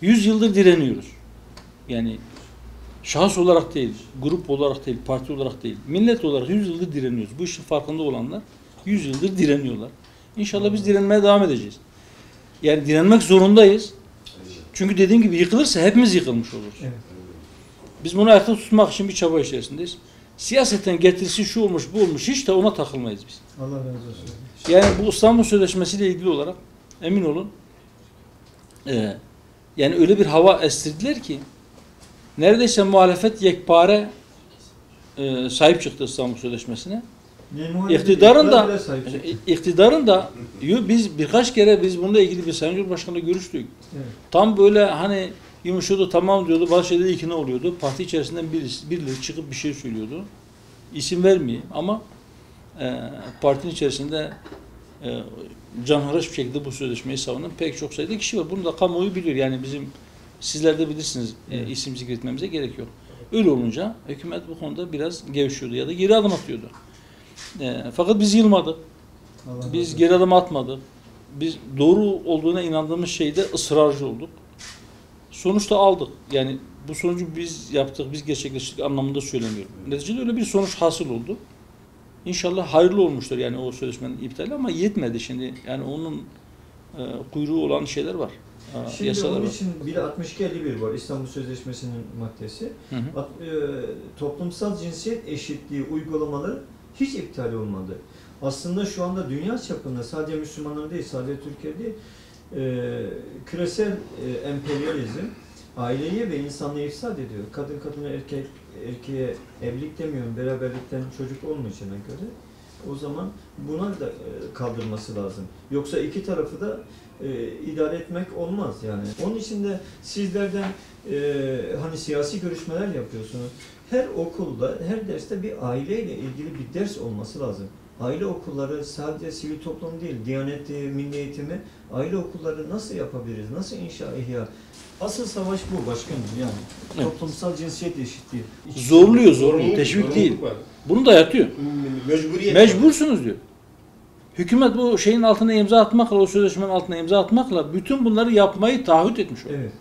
100 yıldır direniyoruz. Yani şahıs olarak değil, grup olarak değil, parti olarak değil, millet olarak 100 yıldır direniyoruz. Bu işin farkında olanlar 100 yıldır direniyorlar. İnşallah biz direnmeye devam edeceğiz. Yani direnmek zorundayız. Çünkü dediğim gibi yıkılırsa hepimiz yıkılmış oluruz. Evet. Biz bunu ayakta tutmak için bir çaba içerisindeyiz. Siyaseten getirisi şu olmuş, bu olmuş, hiç de ona takılmayız biz. Allah razı olsun. Yani bu İstanbul Sözleşmesi ile ilgili olarak emin olun yani öyle bir hava estirdiler ki neredeyse muhalefet yekpare sahip çıktı İstanbul Sözleşmesi'ne. İktidarın da biz birkaç kere biz bununla ilgili bir Sayın Cumhurbaşkanı'na görüştük. Evet. Tam böyle hani yumuşadı, tamam diyordu, bazı şeyleri ikna oluyordu. Parti içerisinden birileri çıkıp bir şey söylüyordu. İsim vermeyeyim ama partinin içerisinde canhıraş bir şekilde bu sözleşmeyi savunan pek çok sayıda kişi var. Bunu da kamuoyu biliyor. Yani sizler de bilirsiniz, isim zikretmemize gerek yok. Öyle olunca hükümet bu konuda biraz gevşiyordu ya da geri adım atıyordu. Fakat biz yılmadık. Biz geri adım atmadık. Biz doğru olduğuna inandığımız şeyde ısrarcı olduk. Sonuçta aldık. Yani bu sonucu biz yaptık, biz gerçekleştirdik anlamında söylemiyorum. Neticede öyle bir sonuç hasıl oldu. İnşallah hayırlı olmuştur yani o sözleşmenin iptali ama yetmedi şimdi. Yani onun kuyruğu olan şeyler var. Şimdi onun için bir 62-51 var İstanbul Sözleşmesi'nin maddesi. Hı hı. Toplumsal cinsiyet eşitliği uygulamaları hiç iptal olmadı. Aslında şu anda dünya çapında sadece Müslümanlar değil, sadece Türkiye değil, küresel emperyalizm aileyi ve insanlığı ifsad ediyor. Kadın kadına, erkek erkeğe evlilik demiyorum, beraberlikten çocuk olmayacağına göre o zaman buna da kaldırması lazım. Yoksa iki tarafı da idare etmek olmaz yani. Onun için de sizlerden hani siyasi görüşmeler yapıyorsunuz. Her okulda, her derste bir aileyle ilgili bir ders olması lazım. Aile okulları sadece sivil toplum değil, Diyanet, Milli Eğitimi, aile okulları nasıl yapabiliriz, nasıl ihya? Asıl savaş bu başkanım yani. Evet. Toplumsal cinsiyet eşitliği. Zorluyor, teşvik değil. Bunu dayatıyor. Mecbursunuz diyor. Hükümet bu şeyin altına imza atmakla, o sözleşmenin altına imza atmakla bütün bunları yapmayı taahhüt etmiş oluyor. Evet.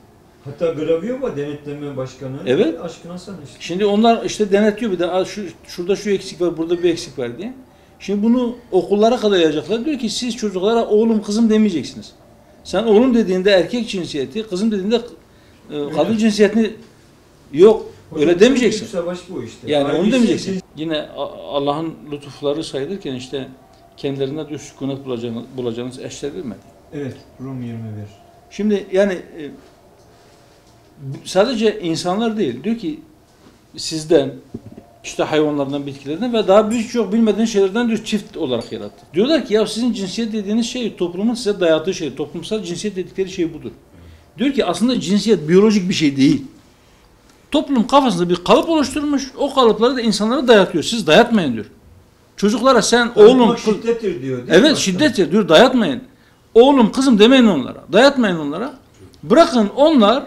Hatta Gravio var denetleme başkanı. Evet. Aşkına sen işte. Şimdi onlar işte denetliyor bir de şurada şu eksik var, burada bir eksik var diye. Şimdi bunu okullara kadar yayacaklar. Diyor ki siz çocuklara oğlum kızım demeyeceksiniz. Sen oğlum dediğinde erkek cinsiyeti, kızım dediğinde kadın cinsiyetini yok. Hocam, öyle demeyeceksin. Savaş bu işte. Yani onu demeyeceksin. Yine Allah'ın lütufları sayılırken işte kendilerine diyor sükunet bulacağınız eşler vermedi. Evet. Rum 21. Şimdi yani sadece insanlar değil. Diyor ki sizden işte hayvanlardan, bitkilerden ve daha birçok bilmediğiniz şeylerden diyor çift olarak yarattı. Diyorlar ki ya sizin cinsiyet dediğiniz şey toplumun size dayattığı şey. Toplumsal cinsiyet dedikleri şey budur. Diyor ki aslında cinsiyet biyolojik bir şey değil. Toplum kafasında bir kalıp oluşturmuş. O kalıpları da insanlara dayatıyor. Siz dayatmayın diyor. Çocuklara sen oğlum... şiddettir diyor. Evet şiddettir diyor. Dayatmayın. Oğlum kızım demeyin onlara. Dayatmayın onlara. Bırakın onlar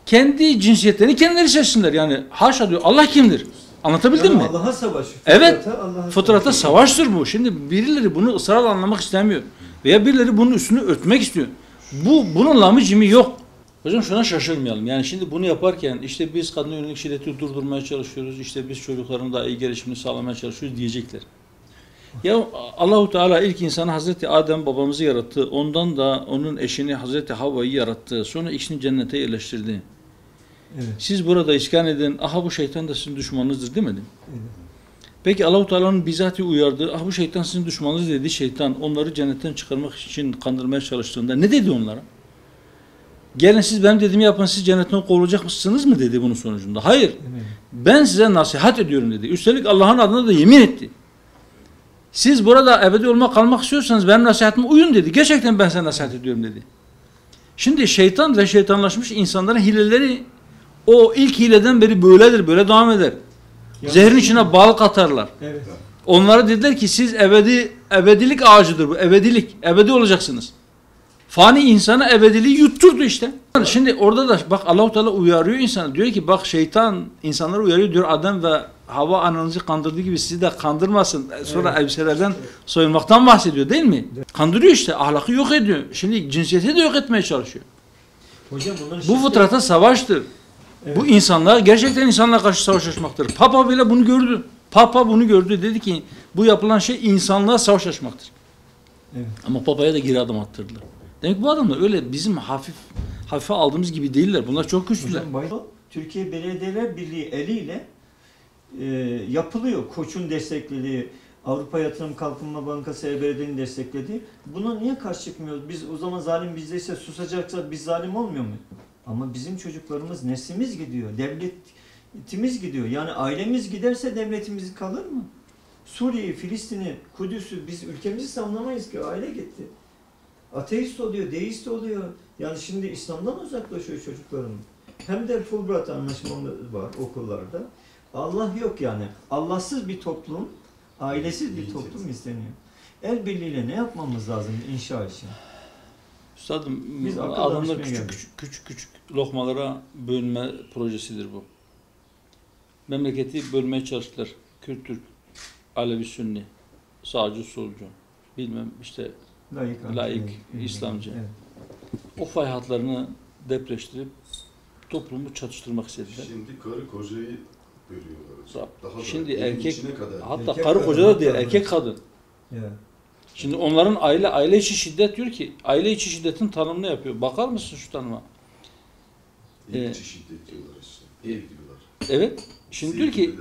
kendi cinsiyetlerini kendileri seçsinler. Yani haşa diyor. Allah kimdir? Anlatabildim mi? Allah'a savaş. Evet. Fıtrata savaştır bu. Şimdi birileri bunu ısrarla anlamak istemiyor. Veya birileri bunun üstünü örtmek istiyor. Bunun lamı cimi yok. Hocam şuna şaşırmayalım. Yani şimdi bunu yaparken işte biz kadına yönelik şiddeti durdurmaya çalışıyoruz. İşte biz çocukların daha iyi gelişimini sağlamaya çalışıyoruz diyecekler. Ya Allahu Teala ilk insanı Hazreti Adem babamızı yarattı. Ondan da onun eşini Hazreti Havva'yı yarattı. Sonra ikisini cennete yerleştirdi. Evet. Siz burada iskan edin. Aha bu şeytan da sizin düşmanınızdır demedi. Evet. Peki Allahu Teala'nın bizatihi uyardı. Ah bu şeytan sizin düşmanınız dedi. Şeytan onları cennetten çıkarmak için kandırmaya çalıştığında ne dedi onlara? Gelin siz benim dediğimi yapın, siz cennetten kovulacak mısınız mı dedi bunun sonucunda. Hayır. Evet. Ben size nasihat ediyorum dedi. Üstelik Allah'ın adına da yemin etti. Siz burada ebedi olmak kalmak istiyorsanız benim nasihatime uyun dedi. Gerçekten ben size nasihat ediyorum dedi. Şimdi şeytan ve şeytanlaşmış insanların hileleri o ilk hileden beri böyledir, böyle devam eder. Zehrin içine bal katarlar. Evet. Onlara dediler ki siz ebedilik ağacıdır bu, ebedilik, ebedi olacaksınız. Fani insana ebediliği yutturdu işte. Şimdi orada da bak Allah-u Teala uyarıyor insanı. Diyor ki bak şeytan insanları uyarıyor diyor. Adem ve Havva ananızı kandırdığı gibi sizi de kandırmasın. Sonra evet. Elbiselerden soyunmaktan bahsediyor değil mi? Evet. Kandırıyor işte. Ahlakı yok ediyor. Şimdi cinsiyeti de yok etmeye çalışıyor. Hocam bunların Bu fıtrata savaştır. Evet. Bu insanlar gerçekten insanlara karşı savaş açmaktır. Papa bile bunu gördü. Papa bunu gördü. Dedi ki bu yapılan şey insanlığa savaş açmaktır. Evet. Ama Papa'ya da geri adım attırdılar. Demek ki bu adamlar öyle bizim hafife aldığımız gibi değiller. Bunlar çok güçlüler. Hocam Bayram, Türkiye Belediyeler Birliği eliyle yapılıyor. Koç'un desteklediği, Avrupa Yatırım Kalkınma Bankası EBRD'nin desteklediği. Buna niye karşı çıkmıyoruz? Biz o zaman zalim bizdeyse susacaksa biz zalim olmuyor mu? Ama bizim çocuklarımız, neslimiz gidiyor. Devletimiz gidiyor. Yani ailemiz giderse devletimiz kalır mı? Suriye'yi, Filistin'i, Kudüs'ü biz ülkemizi savunamayız ki. Aile gitti. Ateist oluyor, deist oluyor. Yani şimdi İslam'dan uzaklaşıyor çocuklarımız. Hem de Fulbright anlaşmamız var okullarda. Allah yok yani. Allahsız bir toplum, ailesiz bir toplum isteniyor. El birliğiyle ne yapmamız lazım inşa için? Üstadım, Biz akıl adamlar danışmaya küçük lokmalara bölünme projesidir bu. Memleketi bölmeye çalıştılar. Kürt, Türk, Alevi, Sünni, sağcı, solcu, bilmem işte laik, İslamcı. Evet. O fay hatlarını depreştirip toplumu çatıştırmak istediler. Şimdi karı kocayı bölüyorlar. Daha Şimdi evin erkek, içine kadar. hatta Erkek karı kadın, koca da değil, hatta erkek kadın. Evet. Şimdi onların aile içi şiddet diyor ki, aile içi şiddetin tanımını yapıyor. Bakar mısın şu tanıma? Ev içi şiddet diyorlar işte. Ev diyorlar. Evet. Şimdi diyor ki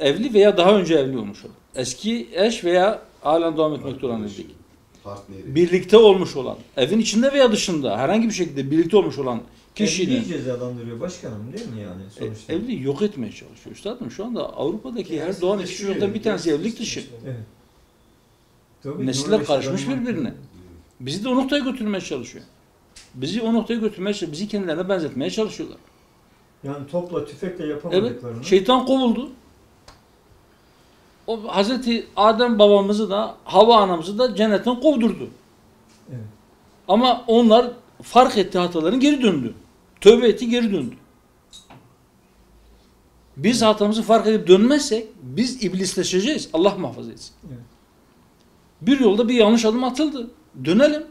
evli veya daha önce evli olmuş olan, eski eş veya halen devam etmekte olan evlilik. Partneri. Birlikte olmuş olan, evin içinde veya dışında herhangi bir şekilde birlikte olmuş olan kişinin Evliliği cezalandırıyor başkanım değil mi yani sonuçta? evliliği yok etmeye çalışıyor. Üstadım şu anda Avrupa'daki Yani her doğan iki yaşıyor, çocuktan bir tanesi yani evlilik dışı. Evet. Tabii, Nesiller Norveç'te karışmış var. birbirine. Bizi de o noktaya götürmeye çalışıyor. Bizi o noktaya götürmeye çalışıyor. Bizi kendilerine benzetmeye çalışıyorlar. Yani topla tüfekle Evet. yapamadıklarını. Şeytan kovuldu. O Hazreti Adem babamızı da Havva anamızı da cennetten kovdurdu. Evet. Ama onlar fark etti hataların, geri döndü. Tövbe etti, geri döndü. Biz hatamızı fark edip dönmezsek biz iblisleşeceğiz. Allah muhafaza etsin. Evet. Bir yolda bir yanlış adım atıldı. Dönelim.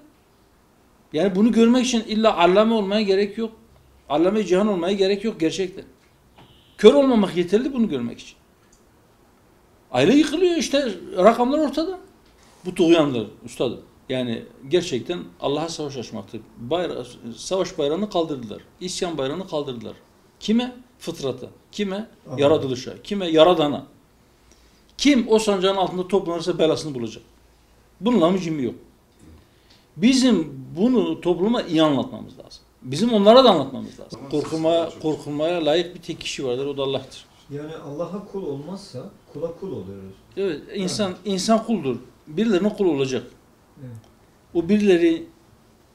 Yani bunu görmek için illa allame olmaya gerek yok. Allame cihan olmaya gerek yok gerçekten. Kör olmamak yeterli bunu görmek için. Aile yıkılıyor işte, rakamlar ortada. Bu tuğyandır üstadım. Yani gerçekten Allah'a savaş açmaktır. Savaş bayrağını kaldırdılar. İsyan bayrağını kaldırdılar. Kime? Fıtrata. Kime? Aha. Yaratılışa. Kime? Yaradana. Kim o sancağın altında toplanırsa belasını bulacak. Bunun amacım yok. Bizim bunu topluma iyi anlatmamız lazım. Bizim onlara da anlatmamız lazım. Korkulmaya layık bir tek kişi vardır, o da Allah'tır. Yani Allah'a kul olmazsa kula kul oluyoruz. Evet, insan kuldur. Birilerine kul olacak. Evet. O birileri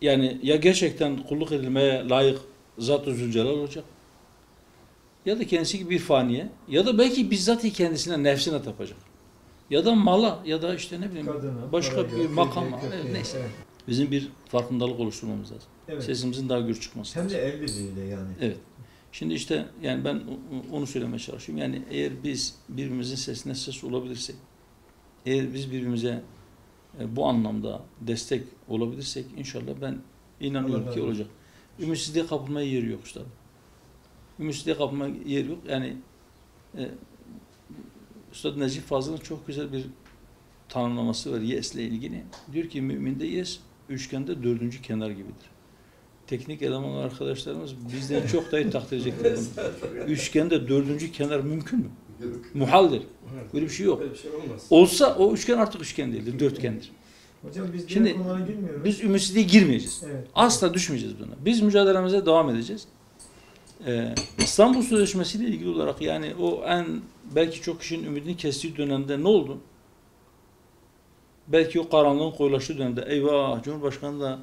yani ya gerçekten kulluk edilmeye layık Zat-ı Zülcelal olacak, ya da kendisi gibi bir faniye, ya da belki bizzat kendisine, nefsine tapacak. Ya da mala, ya da işte ne bileyim Kadına, başka paraya, bir makama. köpeğe, Evet, neyse. evet. Bizim bir farkındalık oluşturmamız lazım. Evet. Sesimizin daha gür çıkması Hem lazım. de el birliğiyle yani. Evet. Şimdi işte yani ben onu söylemeye çalışıyorum. Yani eğer biz birbirimizin sesine ses olabilirsek, eğer biz birbirimize bu anlamda destek olabilirsek inşallah ben inanıyorum ki olacak. Ümitsizliğe kapılmaya yeri yok üstadım. Ümitsizliğe kapılmaya yeri yok. Yani Üstad Necip Fazıl'ın çok güzel bir tanımlaması var Yes'le ilgili. Diyor ki müminde yes, üçgende dördüncü kenar gibidir. Teknik eleman arkadaşlarımız bizden çok daha iyi takdir edecekler bunu. Üçgende dördüncü kenar mümkün mü? Muhaldir. Böyle bir şey yok. Böyle bir şey olmaz. Olsa o üçgen artık üçgen değildir, dörtgendir. Hocam biz Şimdi diğer konulara girmiyoruz. biz ümitsizliğe girmeyeceğiz. Evet. Asla düşmeyeceğiz buna. Biz mücadelemize devam edeceğiz. İstanbul Sözleşmesi ile ilgili olarak yani o belki çok kişinin ümidini kestiği dönemde ne oldu? Belki o karanlığın koyulaştığı dönemde eyvah Cumhurbaşkanı da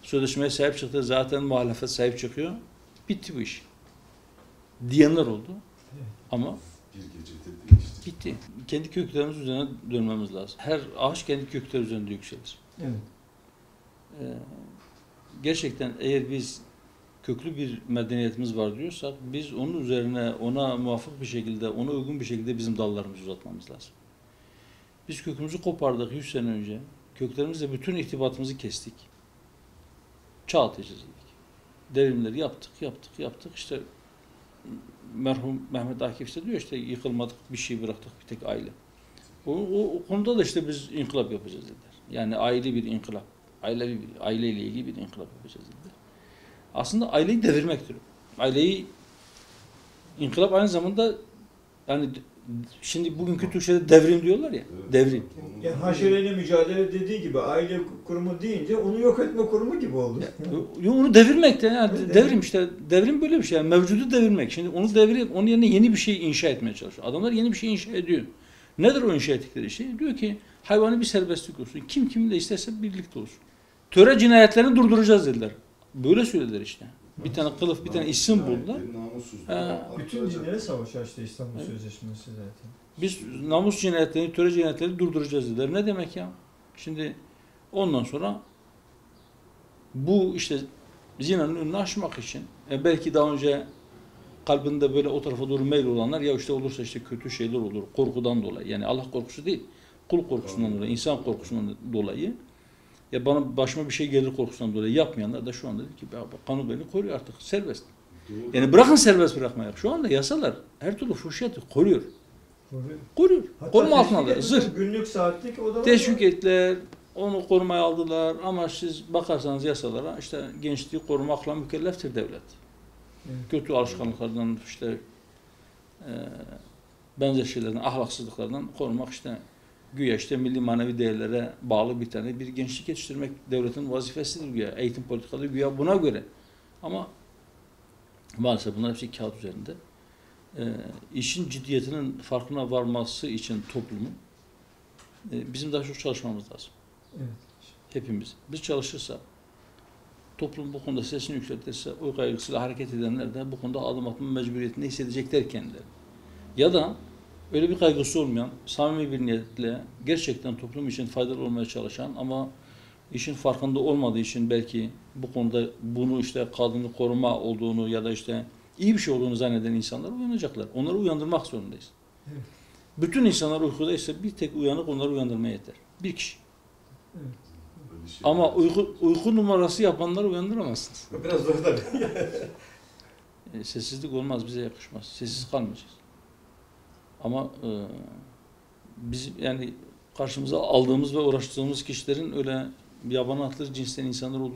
sözleşmeye sahip çıktı, zaten muhalefet sahip çıkıyor. Bitti bu iş. Diyenler oldu. Evet. Ama Bir gecede değişti. bitti. Kendi köklerimiz üzerine dönmemiz lazım. Her ağaç kendi kökleri üzerinde yükselir. Evet. Gerçekten eğer biz köklü bir medeniyetimiz var diyorsak biz onun üzerine ona muvafık bir şekilde, ona uygun bir şekilde bizim dallarımızı uzatmamız lazım. Biz kökümüzü kopardık 100 sene önce. Köklerimizle bütün irtibatımızı kestik. Çağ atacağız dedik. devrimleri yaptık. İşte merhum Mehmet Akif işte diyor işte yıkılmadık, bir şey bıraktık, bir tek aile. O konuda da işte biz inkılap yapacağız dediler. Yani aile bir inkılap. Aileyle ilgili bir inkılap yapacağız dediler. Aslında aileyi devirmektir. Aileyi inkılap aynı zamanda yani şimdi bugünkü Türkçe'de devrim diyorlar ya. Evet. Devrim. Yani haşereyle mücadele dediği gibi aile kurumu deyince onu yok etme kurumu gibi oldu. Onu devirmek de yani Evet, devrim işte. Devrim böyle bir şey. Yani mevcudu devirmek. Şimdi onu devirip onun yerine yeni bir şey inşa etmeye çalışıyor. Adamlar yeni bir şey inşa ediyor. Nedir o inşa ettikleri şey? Diyor ki hayvani bir serbestlik olsun. Kim kiminle isterse birlikte olsun. Töre cinayetlerini durduracağız dediler. Böyle söylediler işte. Bir tane kılıf, bir tane isim buldular. Bütün dinlere savaş açtı İstanbul Sözleşmesi zaten. Biz namus cinayetlerini, töre cinayetlerini durduracağız dediler. Ne demek ya? Şimdi ondan sonra bu işte zinanın önünü aşmak için belki daha önce kalbinde böyle o tarafa doğru meyil olanlar ya işte olursa işte kötü şeyler olur korkudan dolayı. Yani Allah korkusu değil, kul korkusundan dolayı, insan korkusundan dolayı ya bana başıma bir şey gelir korkusundan dolayı yapmayanlar da şu anda dedi ki kanun beni koruyor artık serbest. Yani bırakın serbest bırakmaya. Şu anda yasalar her türlü fuhşiyatı koruyor. Koruyor. Koruma altına alıyor. Zırh. Günlük saatlik o da Teşvik ettiler, onu korumaya aldılar ama siz bakarsanız yasalara işte gençliği korumakla mükelleftir devlet. Evet. Kötü alışkanlıklardan işte benzer şeylerden, ahlaksızlıklardan korumak işte güya işte milli manevi değerlere bağlı bir gençlik yetiştirmek devletin vazifesidir güya. Eğitim politikaları güya buna göre. Ama maalesef bunlar hepsi kağıt üzerinde. İşin ciddiyetinin farkına varması için toplumun bizim daha çok çalışmamız lazım. Evet. Hepimiz. Biz çalışırsa, toplum bu konuda sesini yükseltirse, o kaygısıyla hareket edenler de bu konuda adım atma mecburiyetinde hissedecekler kendileri. Ya da öyle bir kaygısı olmayan, samimi bir niyetle gerçekten toplum için faydalı olmaya çalışan ama işin farkında olmadığı için belki bu konuda bunu işte kadını koruma olduğunu ya da işte iyi bir şey olduğunu zanneden insanlar uyanacaklar. Onları uyandırmak zorundayız. Evet. Bütün insanlar uykudaysa bir tek uyanık onları uyandırmaya yeter. Bir kişi. Evet. Ama uyku numarası yapanları uyandıramazsınız. Biraz zor tabii. Sessizlik olmaz, bize yakışmaz. Sessiz kalmayacağız. Ama biz yani karşımıza aldığımız ve uğraştığımız kişilerin öyle yabani atlı cinsten insanlar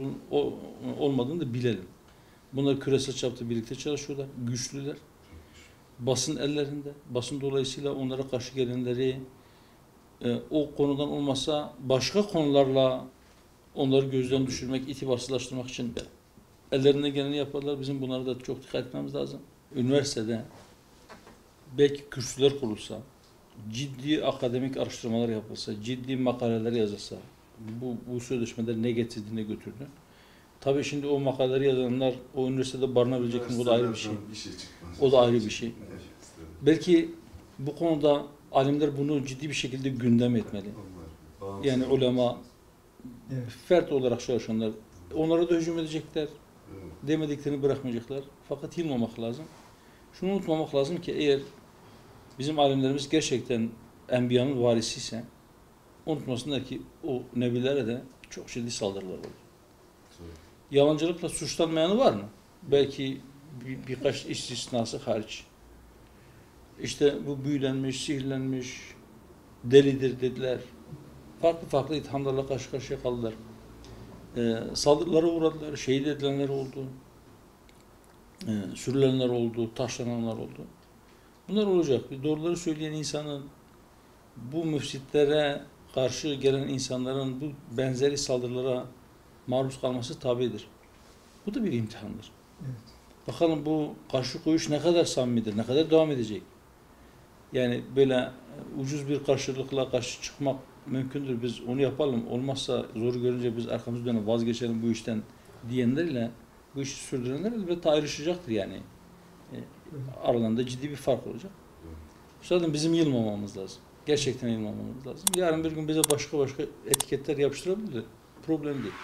olmadığını da bilelim. Bunlar küresel çapta birlikte çalışıyorlar, güçlüler. Basın ellerinde. Basın dolayısıyla onlara karşı gelenleri o konudan olmasa başka konularla onları gözden düşürmek, itibarsızlaştırmak için ellerinden geleni yaparlar. Bizim bunlara da çok dikkat etmemiz lazım. Üniversitede belki kürsüler kurulsa, ciddi akademik araştırmalar yapılsa, ciddi makaleler yazılsa, bu sözleşmeler ne getirdi, ne götürdü. Tabii şimdi o makaleleri yazanlar o üniversitede barınabilecek mi? Bu da ayrı bir şey. O da ayrı bir şey. Belki bu konuda alimler bunu ciddi bir şekilde gündem etmeli. Yani ulema, fert olarak çalışanlar, onlara da hücum edecekler. Demediklerini bırakmayacaklar. Fakat yılmamak lazım. Şunu unutmamak lazım ki eğer bizim alimlerimiz gerçekten enbiyanın varisiyse unutmasınlar ki o nebilere de çok ciddi saldırılar oldu. Yalancılıkla suçlanmayanı var mı? Belki birkaç istisnası hariç. İşte bu büyülenmiş, sihirlenmiş, delidir dediler. Farklı ithamlarla karşı karşıya kaldılar. Saldırılara uğradılar, şehit edilenler oldu. Sürülenler oldu, taşlananlar oldu. Bunlar olacak. Doğruları söyleyen insanın, bu müfsitlere karşı gelen insanların bu benzeri saldırılara maruz kalması tabidir. Bu da bir imtihandır. Evet. Bakalım bu karşı koyuş ne kadar samimidir, ne kadar devam edecek. Yani böyle ucuz bir karşılıkla karşı çıkmak mümkündür. Biz onu yapalım. Olmazsa zor görünce biz arkamızı dönüp vazgeçelim bu işten diyenlerle bu işi sürdürenler elbette ayrışacaktır yani. Aralarında ciddi bir fark olacak. Zaten bizim yılmamamız lazım. Gerçekten yılmamamız lazım. Yarın bir gün bize başka etiketler yapıştırabilir. Problem değil.